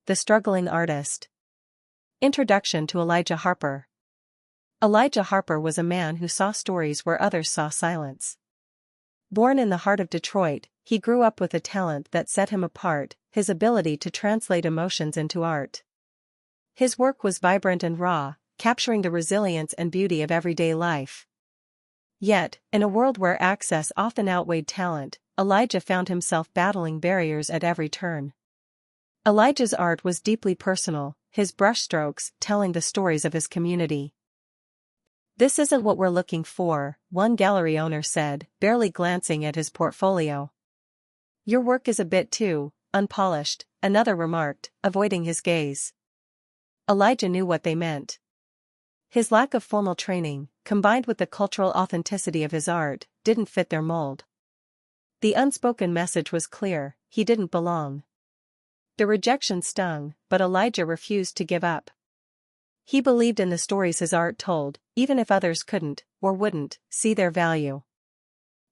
The Struggling Artist. Introduction to Elijah Harper. Elijah Harper was a man who saw stories where others saw silence. Born in the heart of Detroit, he grew up with a talent that set him apart, his ability to translate emotions into art. His work was vibrant and raw, capturing the resilience and beauty of everyday life. Yet, in a world where access often outweighed talent, Elijah found himself battling barriers at every turn. Elijah's art was deeply personal, his brushstrokes telling the stories of his community. "This isn't what we're looking for," one gallery owner said, barely glancing at his portfolio. "Your work is a bit too unpolished," another remarked, avoiding his gaze. Elijah knew what they meant. His lack of formal training, combined with the cultural authenticity of his art, didn't fit their mold. The unspoken message was clear: he didn't belong. The rejection stung, but Elijah refused to give up. He believed in the stories his art told, even if others couldn't, or wouldn't, see their value.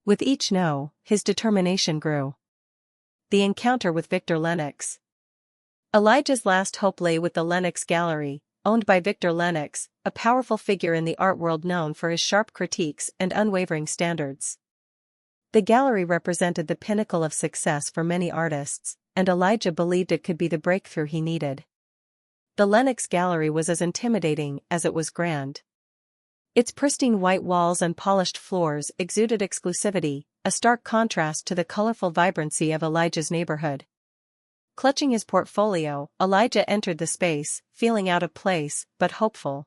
With each no, his determination grew. The encounter with Victor Lennox. Elijah's last hope lay with the Lennox Gallery, owned by Victor Lennox, a powerful figure in the art world known for his sharp critiques and unwavering standards. The gallery represented the pinnacle of success for many artists, and Elijah believed it could be the breakthrough he needed. The Lennox Gallery was as intimidating as it was grand. Its pristine white walls and polished floors exuded exclusivity, a stark contrast to the colorful vibrancy of Elijah's neighborhood. Clutching his portfolio, Elijah entered the space, feeling out of place, but hopeful.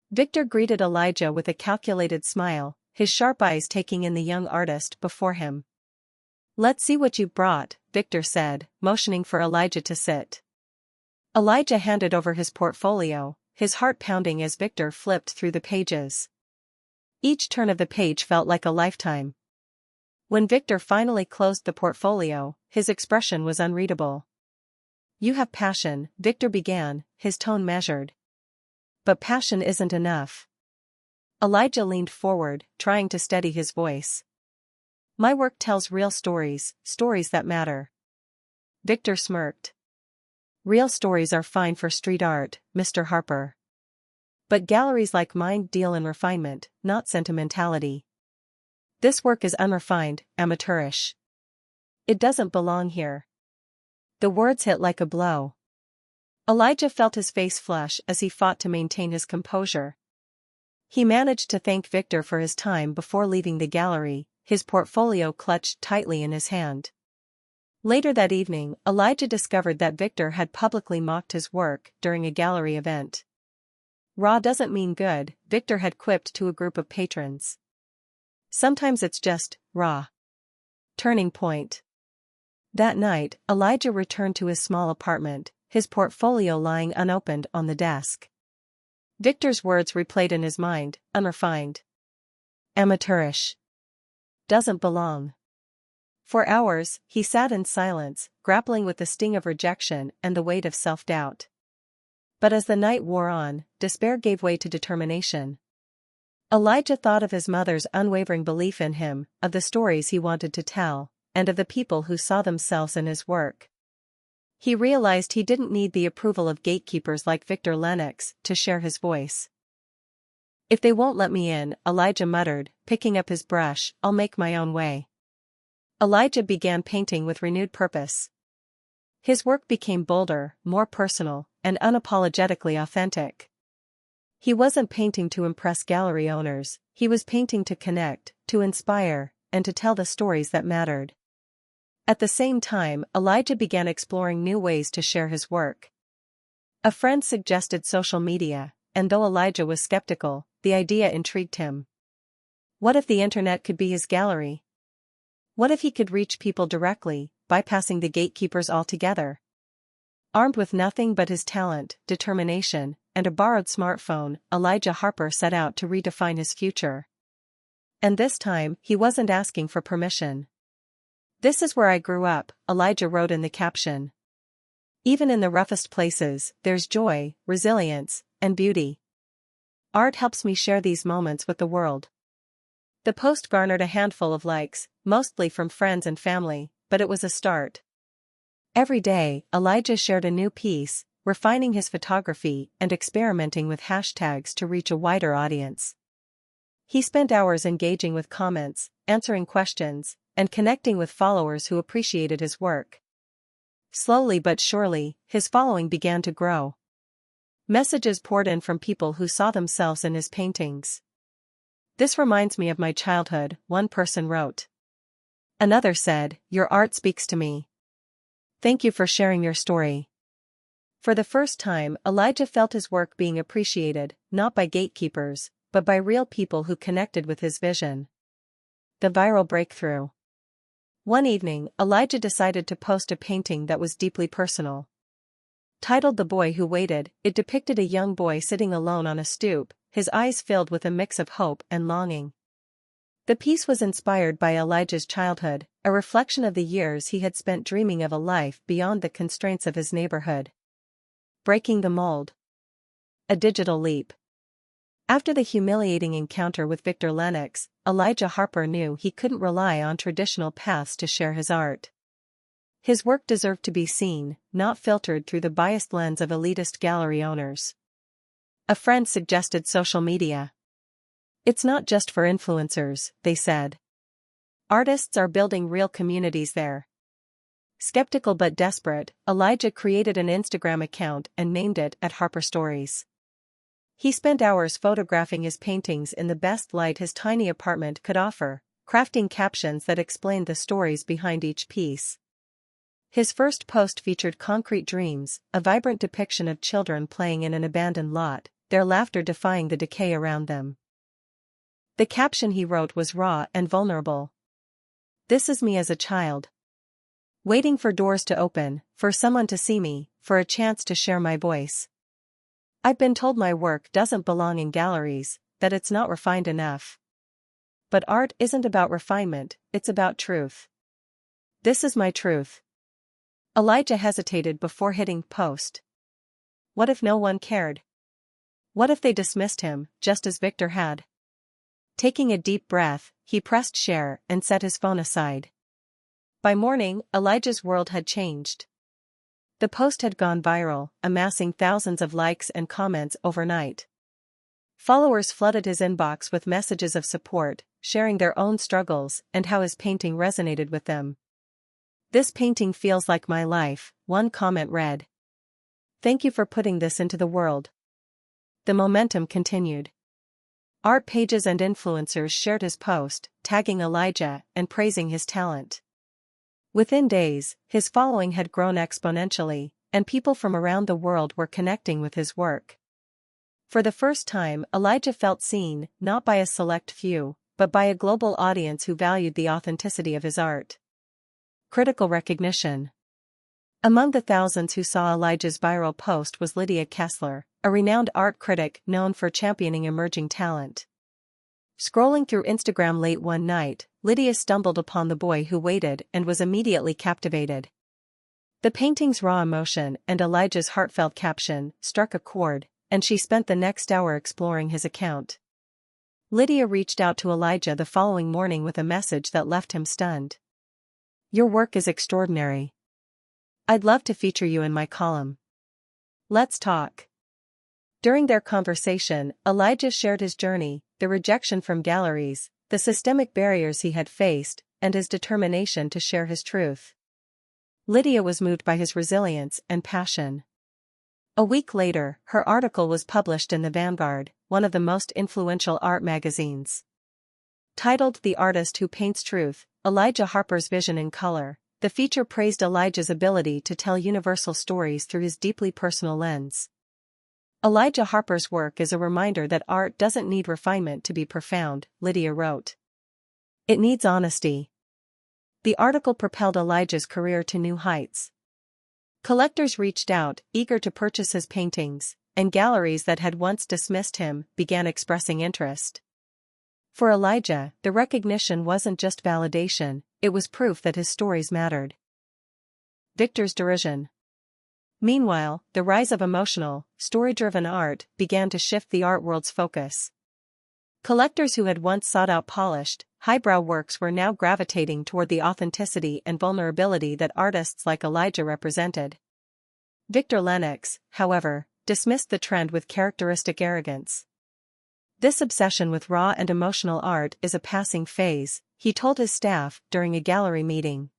Victor greeted Elijah with a calculated smile, his sharp eyes taking in the young artist before him. "Let's see what you've brought," Victor said, motioning for Elijah to sit. Elijah handed over his portfolio, his heart pounding as Victor flipped through the pages. Each turn of the page felt like a lifetime. When Victor finally closed the portfolio, his expression was unreadable. "You have passion," Victor began, his tone measured. "But passion isn't enough." Elijah leaned forward, trying to steady his voice. "My work tells real stories, stories that matter." Victor smirked. "Real stories are fine for street art, Mr. Harper. But galleries like mine deal in refinement, not sentimentality. This work is unrefined, amateurish. It doesn't belong here." The words hit like a blow. Elijah felt his face flush as he fought to maintain his composure. He managed to thank Victor for his time before leaving the gallery, his portfolio clutched tightly in his hand. Later that evening, Elijah discovered that Victor had publicly mocked his work during a gallery event. "Raw doesn't mean good," Victor had quipped to a group of patrons. "Sometimes it's just raw." Turning point. That night, Elijah returned to his small apartment, his portfolio lying unopened on the desk. Victor's words replayed in his mind: unrefined, amateurish, doesn't belong. For hours, he sat in silence, grappling with the sting of rejection and the weight of self-doubt. But as the night wore on, despair gave way to determination. Elijah thought of his mother's unwavering belief in him, of the stories he wanted to tell, and of the people who saw themselves in his work. He realized he didn't need the approval of gatekeepers like Victor Lennox to share his voice. "If they won't let me in," Elijah muttered, picking up his brush, "I'll make my own way." Elijah began painting with renewed purpose. His work became bolder, more personal, and unapologetically authentic. He wasn't painting to impress gallery owners, he was painting to connect, to inspire, and to tell the stories that mattered. At the same time, Elijah began exploring new ways to share his work. A friend suggested social media, and though Elijah was skeptical, the idea intrigued him. What if the internet could be his gallery? What if he could reach people directly, bypassing the gatekeepers altogether? Armed with nothing but his talent, determination, and a borrowed smartphone, Elijah Harper set out to redefine his future. And this time, he wasn't asking for permission. "This is where I grew up," Elijah wrote in the caption. "Even in the roughest places, there's joy, resilience, and beauty. Art helps me share these moments with the world." The post garnered a handful of likes, mostly from friends and family, but it was a start. Every day, Elijah shared a new piece, refining his photography and experimenting with hashtags to reach a wider audience. He spent hours engaging with comments, answering questions, and connecting with followers who appreciated his work. Slowly but surely, his following began to grow. Messages poured in from people who saw themselves in his paintings. "This reminds me of my childhood," one person wrote. Another said, "Your art speaks to me. Thank you for sharing your story." For the first time, Elijah felt his work being appreciated, not by gatekeepers, but by real people who connected with his vision. The viral breakthrough. One evening, Elijah decided to post a painting that was deeply personal. Titled "The Boy Who Waited," it depicted a young boy sitting alone on a stoop, his eyes filled with a mix of hope and longing. The piece was inspired by Elijah's childhood, a reflection of the years he had spent dreaming of a life beyond the constraints of his neighborhood. Breaking the mold. A digital leap. After the humiliating encounter with Victor Lennox, Elijah Harper knew he couldn't rely on traditional paths to share his art. His work deserved to be seen, not filtered through the biased lens of elitist gallery owners. A friend suggested social media. "It's not just for influencers," they said. "Artists are building real communities there." Skeptical but desperate, Elijah created an Instagram account and named it @Harper Stories. He spent hours photographing his paintings in the best light his tiny apartment could offer, crafting captions that explained the stories behind each piece. His first post featured concrete dreams, a vibrant depiction of children playing in an abandoned lot, their laughter defying the decay around them. The caption he wrote was raw and vulnerable. "This is me as a child. Waiting for doors to open, for someone to see me, for a chance to share my voice. I've been told my work doesn't belong in galleries, that it's not refined enough. But art isn't about refinement, it's about truth. This is my truth." Elijah hesitated before hitting post. What if no one cared? What if they dismissed him, just as Victor had? Taking a deep breath, he pressed share and set his phone aside. By morning, Elijah's world had changed. The post had gone viral, amassing thousands of likes and comments overnight. Followers flooded his inbox with messages of support, sharing their own struggles and how his painting resonated with them. "This painting feels like my life," one comment read. "Thank you for putting this into the world." The momentum continued. Art pages and influencers shared his post, tagging Elijah and praising his talent. Within days, his following had grown exponentially, and people from around the world were connecting with his work. For the first time, Elijah felt seen, not by a select few, but by a global audience who valued the authenticity of his art. Critical recognition. Among the thousands who saw Elijah's viral post was Lydia Kessler, a renowned art critic known for championing emerging talent. Scrolling through Instagram late one night, Lydia stumbled upon The Boy Who Waited and was immediately captivated. The painting's raw emotion and Elijah's heartfelt caption struck a chord, and she spent the next hour exploring his account. Lydia reached out to Elijah the following morning with a message that left him stunned. "Your work is extraordinary. I'd love to feature you in my column. Let's talk." During their conversation, Elijah shared his journey, the rejection from galleries, the systemic barriers he had faced, and his determination to share his truth. Lydia was moved by his resilience and passion. A week later, her article was published in The Vanguard, one of the most influential art magazines. Titled "The Artist Who Paints Truth, Elijah Harper's Vision in Color," the feature praised Elijah's ability to tell universal stories through his deeply personal lens. Elijah Harper's work is a reminder that art doesn't need refinement to be profound, Lydia wrote. It needs honesty. The article propelled Elijah's career to new heights. Collectors reached out, eager to purchase his paintings, and galleries that had once dismissed him began expressing interest. For Elijah, the recognition wasn't just validation, it was proof that his stories mattered. Victor's derision. Meanwhile, the rise of emotional, story-driven art began to shift the art world's focus. Collectors who had once sought out polished, highbrow works were now gravitating toward the authenticity and vulnerability that artists like Elijah represented. Victor Lennox, however, dismissed the trend with characteristic arrogance. "This obsession with raw and emotional art is a passing phase," he told his staff during a gallery meeting.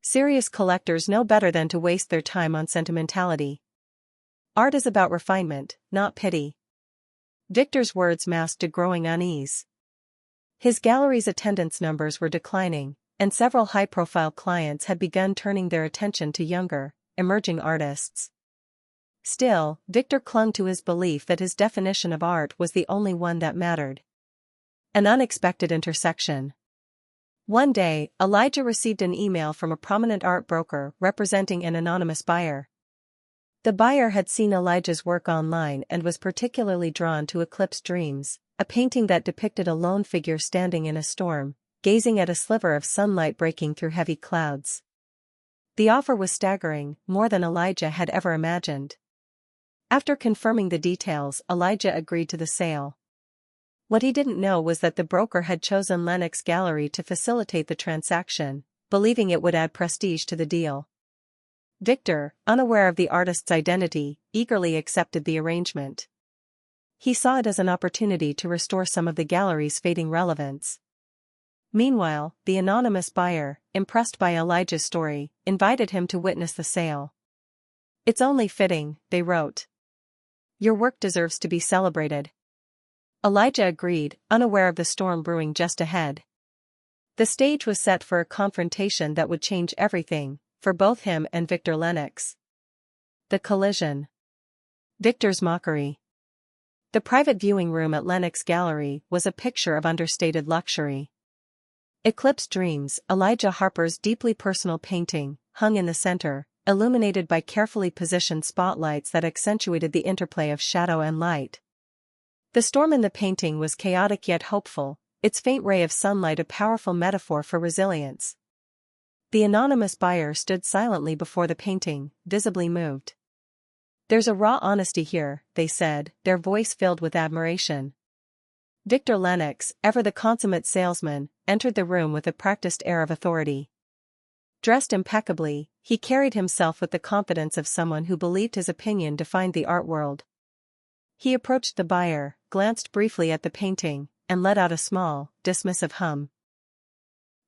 "Serious collectors know better than to waste their time on sentimentality. Art is about refinement, not pity." Victor's words masked a growing unease. His gallery's attendance numbers were declining, and several high-profile clients had begun turning their attention to younger, emerging artists. Still, Victor clung to his belief that his definition of art was the only one that mattered. An unexpected intersection. One day, Elijah received an email from a prominent art broker representing an anonymous buyer. The buyer had seen Elijah's work online and was particularly drawn to Eclipse Dreams, a painting that depicted a lone figure standing in a storm, gazing at a sliver of sunlight breaking through heavy clouds. The offer was staggering, more than Elijah had ever imagined. After confirming the details, Elijah agreed to the sale. What he didn't know was that the broker had chosen Lennox Gallery to facilitate the transaction, believing it would add prestige to the deal. Victor, unaware of the artist's identity, eagerly accepted the arrangement. He saw it as an opportunity to restore some of the gallery's fading relevance. Meanwhile, the anonymous buyer, impressed by Elijah's story, invited him to witness the sale. "It's only fitting," they wrote. "Your work deserves to be celebrated." Elijah agreed, unaware of the storm brewing just ahead. The stage was set for a confrontation that would change everything, for both him and Victor Lennox. The collision. Victor's mockery. The private viewing room at Lennox Gallery was a picture of understated luxury. Eclipse Dreams, Elijah Harper's deeply personal painting, hung in the center, illuminated by carefully positioned spotlights that accentuated the interplay of shadow and light. The storm in the painting was chaotic yet hopeful, its faint ray of sunlight a powerful metaphor for resilience. The anonymous buyer stood silently before the painting, visibly moved. "There's a raw honesty here," they said, their voice filled with admiration. Victor Lennox, ever the consummate salesman, entered the room with a practiced air of authority. Dressed impeccably, he carried himself with the confidence of someone who believed his opinion defined the art world. He approached the buyer, glanced briefly at the painting, and let out a small, dismissive hum.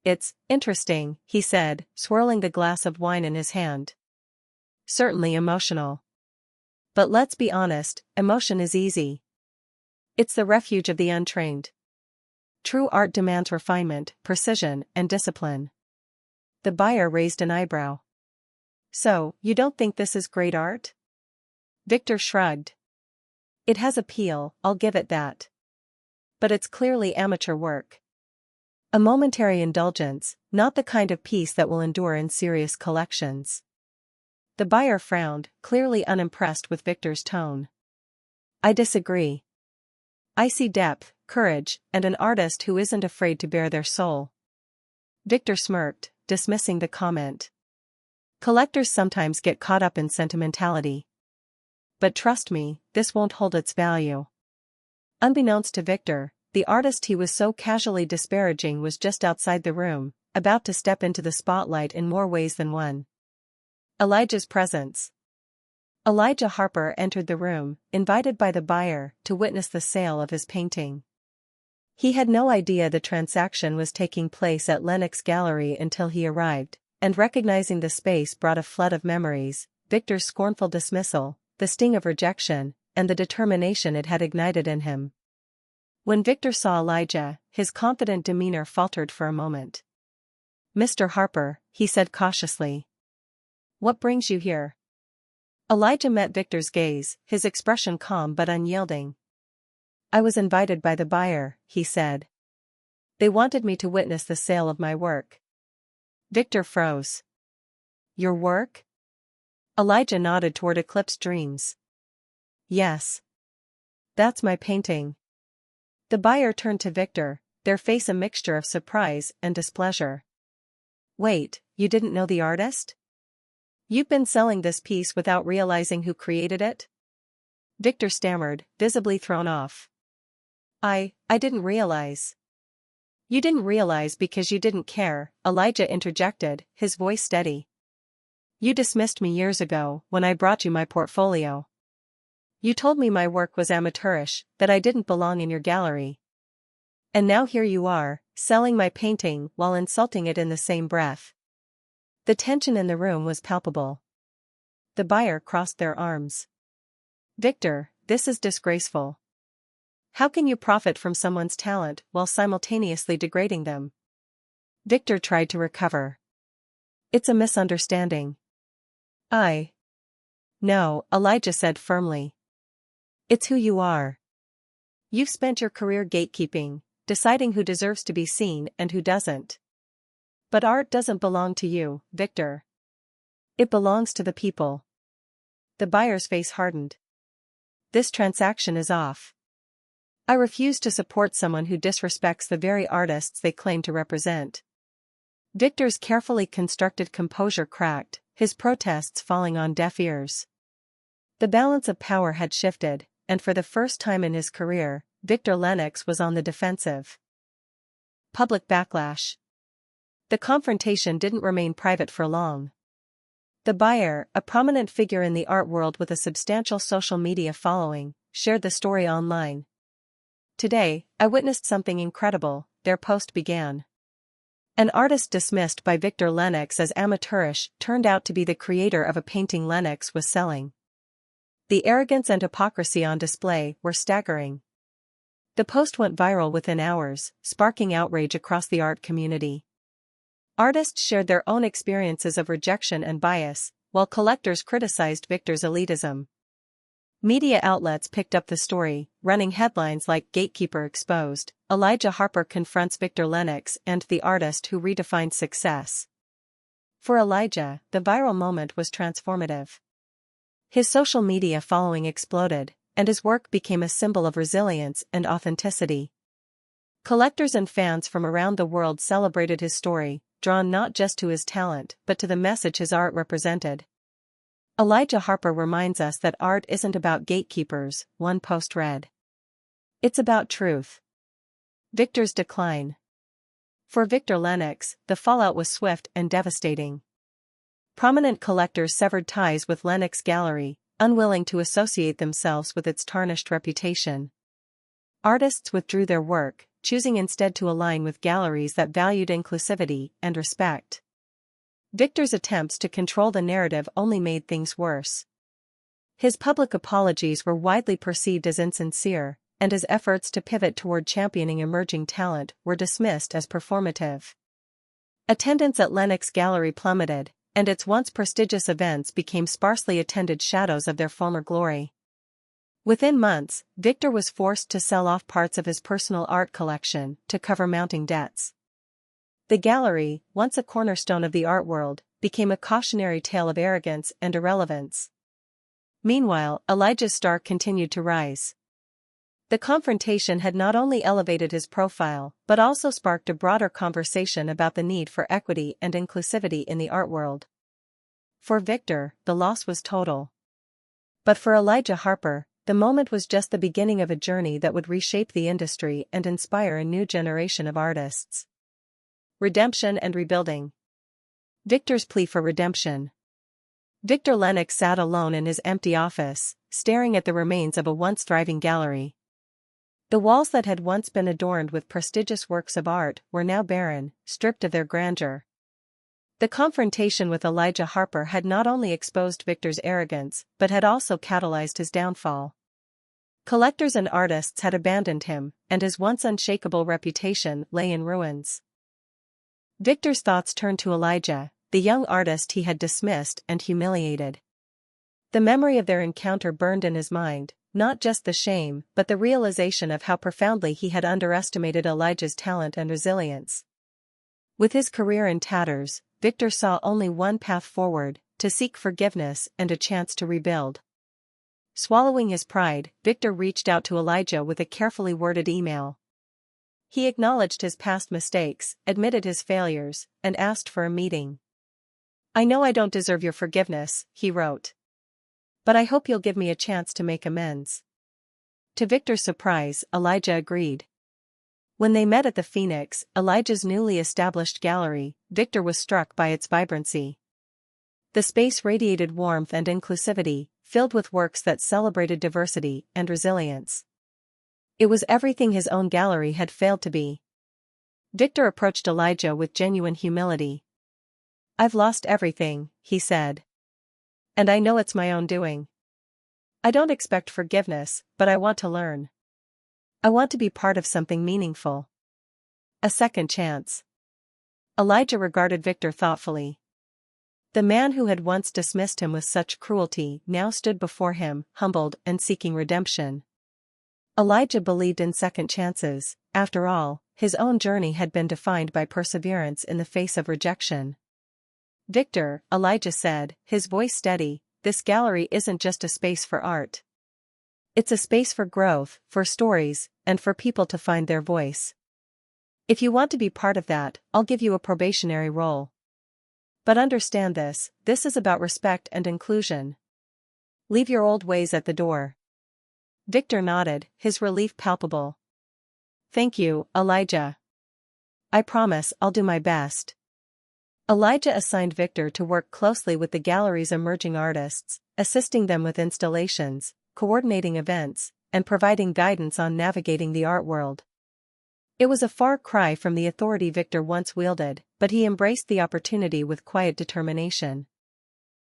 "It's interesting," he said, swirling the glass of wine in his hand. "Certainly emotional. But let's be honest, emotion is easy. It's the refuge of the untrained. True art demands refinement, precision, and discipline." The buyer raised an eyebrow. "So, you don't think this is great art?" Victor shrugged. "It has appeal, I'll give it that. But it's clearly amateur work. A momentary indulgence, not the kind of piece that will endure in serious collections." The buyer frowned, clearly unimpressed with Victor's tone. "I disagree. I see depth, courage, and an artist who isn't afraid to bare their soul." Victor smirked, dismissing the comment. "Collectors sometimes get caught up in sentimentality. But trust me, this won't hold its value." Unbeknownst to Victor, the artist he was so casually disparaging was just outside the room, about to step into the spotlight in more ways than one. Elijah's presence. Elijah Harper entered the room, invited by the buyer to witness the sale of his painting. He had no idea the transaction was taking place at Lennox Gallery until he arrived, and recognizing the space brought a flood of memories: Victor's scornful dismissal, the sting of rejection, and the determination it had ignited in him. When Victor saw Elijah, his confident demeanor faltered for a moment. "Mr. Harper," he said cautiously. "What brings you here?" Elijah met Victor's gaze, his expression calm but unyielding. "I was invited by the buyer," he said. "They wanted me to witness the sale of my work." Victor froze. "Your work?" Elijah nodded toward Eclipse Dreams. "Yes. That's my painting." The buyer turned to Victor, their face a mixture of surprise and displeasure. "Wait, you didn't know the artist? You've been selling this piece without realizing who created it?" Victor stammered, visibly thrown off. I didn't realize. You didn't realize because you didn't care, Elijah interjected, his voice steady. You dismissed me years ago when I brought you my portfolio. You told me my work was amateurish, that I didn't belong in your gallery. And now here you are, selling my painting while insulting it in the same breath. The tension in the room was palpable. The buyer crossed their arms. Victor, this is disgraceful. How can you profit from someone's talent while simultaneously degrading them? Victor tried to recover. It's a misunderstanding. No, Elijah said firmly. It's who you are. You've spent your career gatekeeping, deciding who deserves to be seen and who doesn't. But art doesn't belong to you, Victor. It belongs to the people. The buyer's face hardened. This transaction is off. I refuse to support someone who disrespects the very artists they claim to represent. Victor's carefully constructed composure cracked, his protests falling on deaf ears. The balance of power had shifted, and for the first time in his career, Victor Lennox was on the defensive. Public backlash. The confrontation didn't remain private for long. The buyer, a prominent figure in the art world with a substantial social media following, shared the story online. Today, I witnessed something incredible, their post began. An artist dismissed by Victor Lennox as amateurish turned out to be the creator of a painting Lennox was selling. The arrogance and hypocrisy on display were staggering. The post went viral within hours, sparking outrage across the art community. Artists shared their own experiences of rejection and bias, while collectors criticized Victor's elitism. Media outlets picked up the story, running headlines like "Gatekeeper Exposed," "Elijah Harper Confronts Victor Lennox and the Artist Who Redefined Success." For Elijah, the viral moment was transformative. His social media following exploded, and his work became a symbol of resilience and authenticity. Collectors and fans from around the world celebrated his story, drawn not just to his talent but to the message his art represented. Elijah Harper reminds us that art isn't about gatekeepers, one post read. It's about truth. Victor's decline. For Victor Lennox, the fallout was swift and devastating. Prominent collectors severed ties with Lennox Gallery, unwilling to associate themselves with its tarnished reputation. Artists withdrew their work, choosing instead to align with galleries that valued inclusivity and respect. Victor's attempts to control the narrative only made things worse. His public apologies were widely perceived as insincere, and his efforts to pivot toward championing emerging talent were dismissed as performative. Attendance at Lennox Gallery plummeted, and its once prestigious events became sparsely attended shadows of their former glory. Within months, Victor was forced to sell off parts of his personal art collection to cover mounting debts. The gallery, once a cornerstone of the art world, became a cautionary tale of arrogance and irrelevance. Meanwhile, Elijah's star continued to rise. The confrontation had not only elevated his profile but also sparked a broader conversation about the need for equity and inclusivity in the art world. For Victor, the loss was total. But for Elijah Harper, the moment was just the beginning of a journey that would reshape the industry and inspire a new generation of artists. Redemption and rebuilding. Victor's plea for redemption. Victor Lennox sat alone in his empty office, staring at the remains of a once thriving gallery. The walls that had once been adorned with prestigious works of art were now barren, stripped of their grandeur. The confrontation with Elijah Harper had not only exposed Victor's arrogance but had also catalyzed his downfall. Collectors and artists had abandoned him, and his once unshakable reputation lay in ruins. Victor's thoughts turned to Elijah, the young artist he had dismissed and humiliated. The memory of their encounter burned in his mind, not just the shame but the realization of how profoundly he had underestimated Elijah's talent and resilience. With his career in tatters, Victor saw only one path forward: to seek forgiveness and a chance to rebuild. Swallowing his pride, Victor reached out to Elijah with a carefully worded email. He acknowledged his past mistakes, admitted his failures, and asked for a meeting. "I know I don't deserve your forgiveness," he wrote. "But I hope you'll give me a chance to make amends." To Victor's surprise, Elijah agreed. When they met at the Phoenix, Elijah's newly established gallery, Victor was struck by its vibrancy. The space radiated warmth and inclusivity, filled with works that celebrated diversity and resilience. It was everything his own gallery had failed to be. Victor approached Elijah with genuine humility. "I've lost everything," he said. "And I know it's my own doing. I don't expect forgiveness, but I want to learn. I want to be part of something meaningful. A second chance." Elijah regarded Victor thoughtfully. The man who had once dismissed him with such cruelty now stood before him, humbled and seeking redemption. Elijah believed in second chances. After all, his own journey had been defined by perseverance in the face of rejection. "Victor," Elijah said, his voice steady, "this gallery isn't just a space for art. It's a space for growth, for stories, and for people to find their voice. If you want to be part of that, I'll give you a probationary role. But understand this is about respect and inclusion. Leave your old ways at the door." Victor nodded, his relief palpable. "Thank you, Elijah. I promise I'll do my best." Elijah assigned Victor to work closely with the gallery's emerging artists, assisting them with installations, coordinating events, and providing guidance on navigating the art world. It was a far cry from the authority Victor once wielded, but he embraced the opportunity with quiet determination.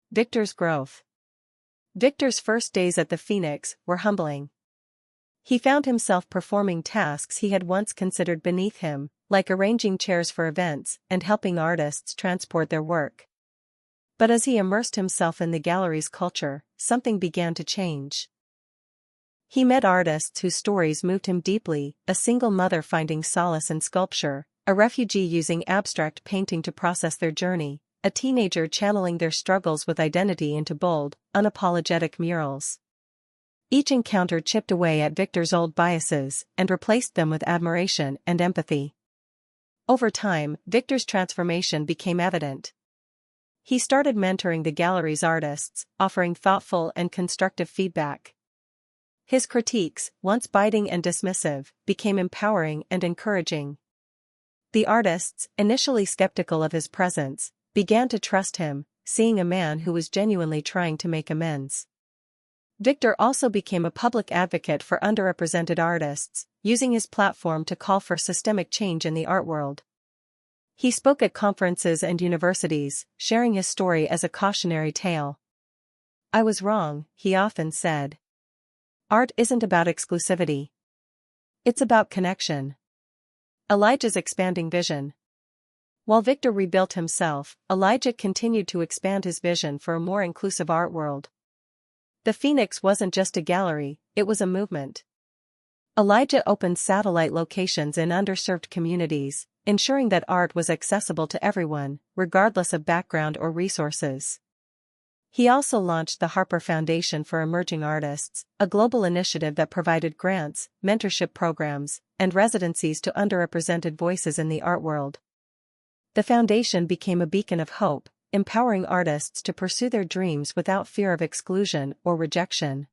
Victor's growth. Victor's first days at the Phoenix were humbling. He found himself performing tasks he had once considered beneath him, like arranging chairs for events and helping artists transport their work. But as he immersed himself in the gallery's culture, something began to change. He met artists whose stories moved him deeply, a single mother finding solace in sculpture, a refugee using abstract painting to process their journey, a teenager channeling their struggles with identity into bold, unapologetic murals. Each encounter chipped away at Victor's old biases and replaced them with admiration and empathy. Over time, Victor's transformation became evident. He started mentoring the gallery's artists, offering thoughtful and constructive feedback. His critiques, once biting and dismissive, became empowering and encouraging. The artists, initially skeptical of his presence, began to trust him, seeing a man who was genuinely trying to make amends. Victor also became a public advocate for underrepresented artists, using his platform to call for systemic change in the art world. He spoke at conferences and universities, sharing his story as a cautionary tale. "I was wrong," he often said. "Art isn't about exclusivity. It's about connection." Elijah's expanding vision. While Victor rebuilt himself, Elijah continued to expand his vision for a more inclusive art world. The Phoenix wasn't just a gallery, it was a movement. Elijah opened satellite locations in underserved communities, ensuring that art was accessible to everyone, regardless of background or resources. He also launched the Harper Foundation for Emerging Artists, a global initiative that provided grants, mentorship programs, and residencies to underrepresented voices in the art world. The foundation became a beacon of hope, empowering artists to pursue their dreams without fear of exclusion or rejection.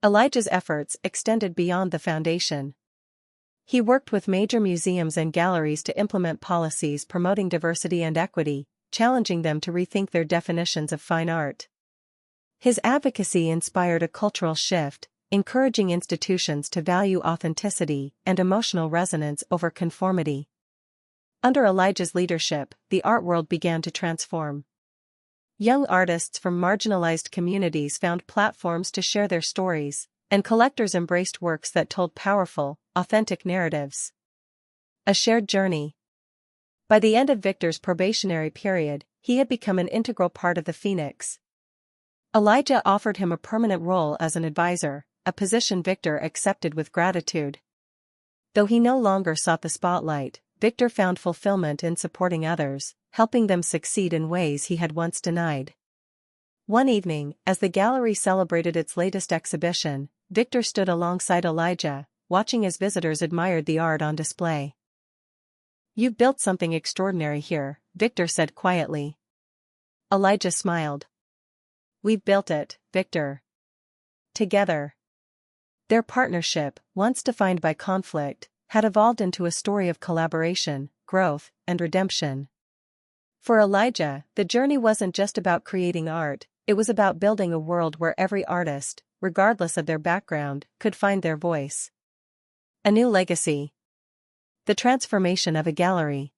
Elijah's efforts extended beyond the foundation. He worked with major museums and galleries to implement policies promoting diversity and equity, challenging them to rethink their definitions of fine art. His advocacy inspired a cultural shift, encouraging institutions to value authenticity and emotional resonance over conformity. Under Elijah's leadership, the art world began to transform. Young artists from marginalized communities found platforms to share their stories, and collectors embraced works that told powerful, authentic narratives. A shared journey. By the end of Victor's probationary period, he had become an integral part of the Phoenix. Elijah offered him a permanent role as an advisor, a position Victor accepted with gratitude. Though he no longer sought the spotlight, Victor found fulfillment in supporting others, helping them succeed in ways he had once denied. One evening, as the gallery celebrated its latest exhibition, Victor stood alongside Elijah, watching as visitors admired the art on display. "You've built something extraordinary here," Victor said quietly. Elijah smiled. "We've built it, Victor. Together. Their partnership, once defined by conflict, had evolved into a story of collaboration, growth, and redemption. For Elijah, the journey wasn't just about creating art, it was about building a world where every artist, regardless of their background, could find their voice. A new legacy. The transformation of a gallery.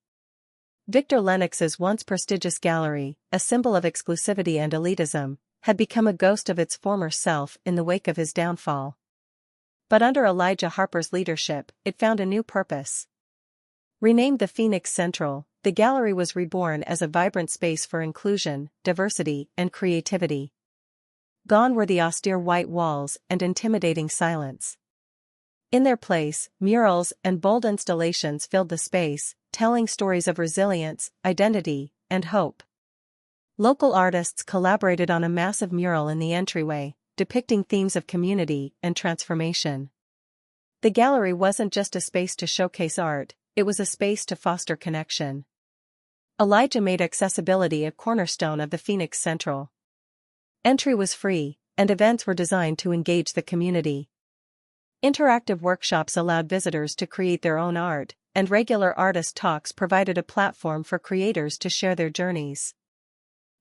Victor Lennox's once prestigious gallery, a symbol of exclusivity and elitism, had become a ghost of its former self in the wake of his downfall. But under Elijah Harper's leadership, it found a new purpose. Renamed the Phoenix Central, the gallery was reborn as a vibrant space for inclusion, diversity, and creativity. Gone were the austere white walls and intimidating silence. In their place, murals and bold installations filled the space, telling stories of resilience, identity, and hope. Local artists collaborated on a massive mural in the entryway, depicting themes of community and transformation. The gallery wasn't just a space to showcase art, it was a space to foster connection. Elijah made accessibility a cornerstone of the Phoenix Central. Entry was free, and events were designed to engage the community. Interactive workshops allowed visitors to create their own art, and regular artist talks provided a platform for creators to share their journeys.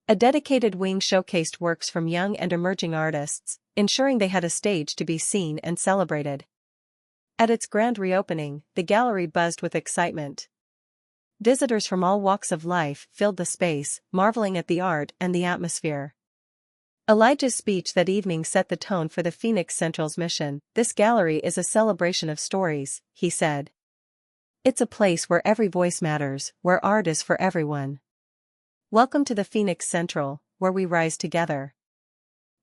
A dedicated wing showcased works from young and emerging artists, ensuring they had a stage to be seen and celebrated. At its grand reopening, the gallery buzzed with excitement. Visitors from all walks of life filled the space, marveling at the art and the atmosphere. Elijah's speech that evening set the tone for the Phoenix Central's mission. "This gallery is a celebration of stories," he said. "It's a place where every voice matters, where art is for everyone. Welcome to the Phoenix Central, where we rise together."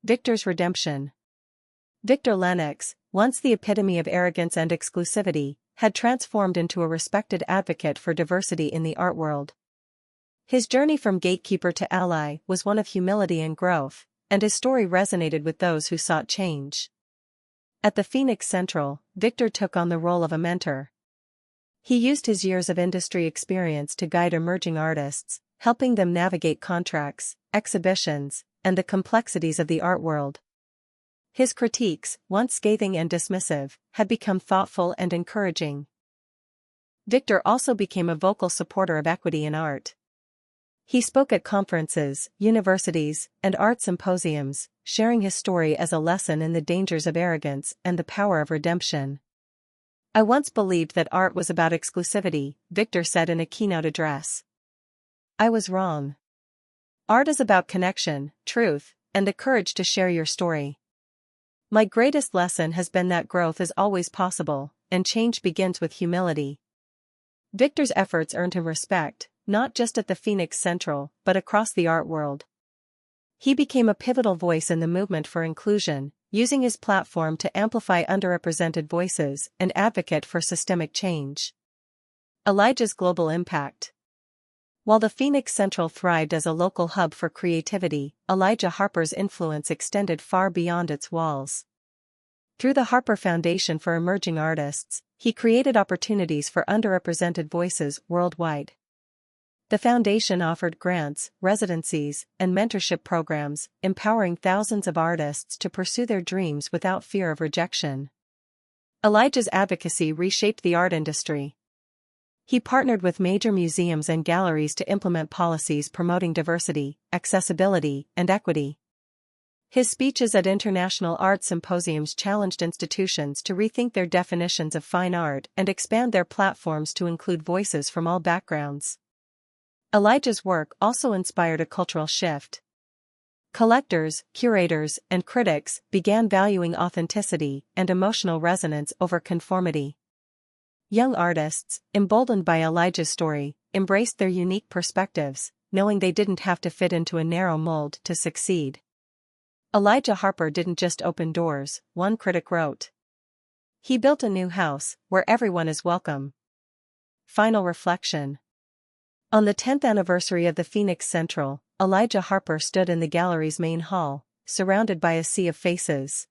Victor's redemption. Victor Lennox, once the epitome of arrogance and exclusivity, had transformed into a respected advocate for diversity in the art world. His journey from gatekeeper to ally was one of humility and growth, and his story resonated with those who sought change. At the Phoenix Central, Victor took on the role of a mentor. He used his years of industry experience to guide emerging artists, helping them navigate contracts, exhibitions, and the complexities of the art world. His critiques, once scathing and dismissive, had become thoughtful and encouraging. Victor also became a vocal supporter of equity in art. He spoke at conferences, universities, and art symposiums, sharing his story as a lesson in the dangers of arrogance and the power of redemption. "I once believed that art was about exclusivity," Victor said in a keynote address. "I was wrong. Art is about connection, truth, and the courage to share your story. My greatest lesson has been that growth is always possible, and change begins with humility." Victor's efforts earned him respect, not just at the Phoenix Central, but across the art world. He became a pivotal voice in the movement for inclusion, using his platform to amplify underrepresented voices and advocate for systemic change. Elijah's global impact. While the Phoenix Central thrived as a local hub for creativity, Elijah Harper's influence extended far beyond its walls. Through the Harper Foundation for Emerging Artists, he created opportunities for underrepresented voices worldwide. The foundation offered grants, residencies, and mentorship programs, empowering thousands of artists to pursue their dreams without fear of rejection. Elijah's advocacy reshaped the art industry. He partnered with major museums and galleries to implement policies promoting diversity, accessibility, and equity. His speeches at international art symposiums challenged institutions to rethink their definitions of fine art and expand their platforms to include voices from all backgrounds. Elijah's work also inspired a cultural shift. Collectors, curators, and critics began valuing authenticity and emotional resonance over conformity. Young artists, emboldened by Elijah's story, embraced their unique perspectives, knowing they didn't have to fit into a narrow mold to succeed. Elijah Harper didn't just open doors, one critic wrote. He built a new house, where everyone is welcome. Final reflection. On the 10th anniversary of the Phoenix Central, Elijah Harper stood in the gallery's main hall, surrounded by a sea of faces.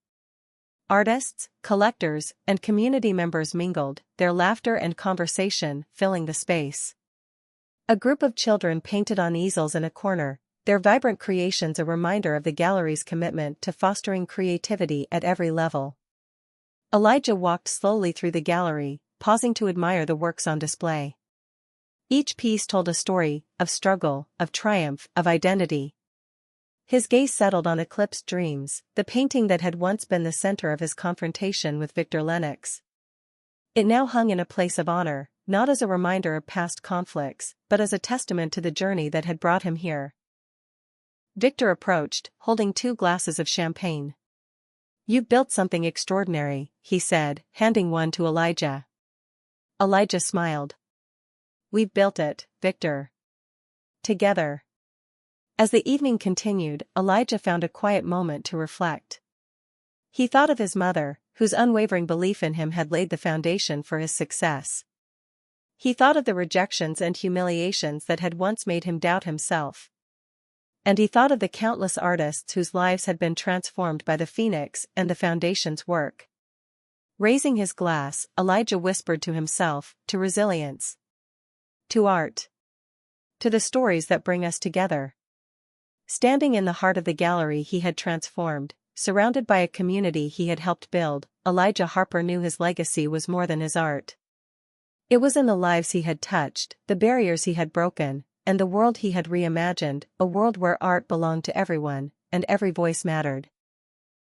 Artists, collectors, and community members mingled, their laughter and conversation filling the space. A group of children painted on easels in a corner, their vibrant creations a reminder of the gallery's commitment to fostering creativity at every level. Elijah walked slowly through the gallery, pausing to admire the works on display. Each piece told a story, of struggle, of triumph, of identity. His gaze settled on Eclipsed Dreams, the painting that had once been the center of his confrontation with Victor Lennox. It now hung in a place of honor, not as a reminder of past conflicts, but as a testament to the journey that had brought him here. Victor approached, holding 2 glasses of champagne. "You've built something extraordinary," he said, handing one to Elijah. Elijah smiled. "We've built it, Victor. Together." As the evening continued, Elijah found a quiet moment to reflect. He thought of his mother, whose unwavering belief in him had laid the foundation for his success. He thought of the rejections and humiliations that had once made him doubt himself. And he thought of the countless artists whose lives had been transformed by the Phoenix and the Foundation's work. Raising his glass, Elijah whispered to himself, to resilience. To art. To the stories that bring us together. Standing in the heart of the gallery he had transformed, surrounded by a community he had helped build, Elijah Harper knew his legacy was more than his art. It was in the lives he had touched, the barriers he had broken, and the world he had reimagined, a world where art belonged to everyone, and every voice mattered.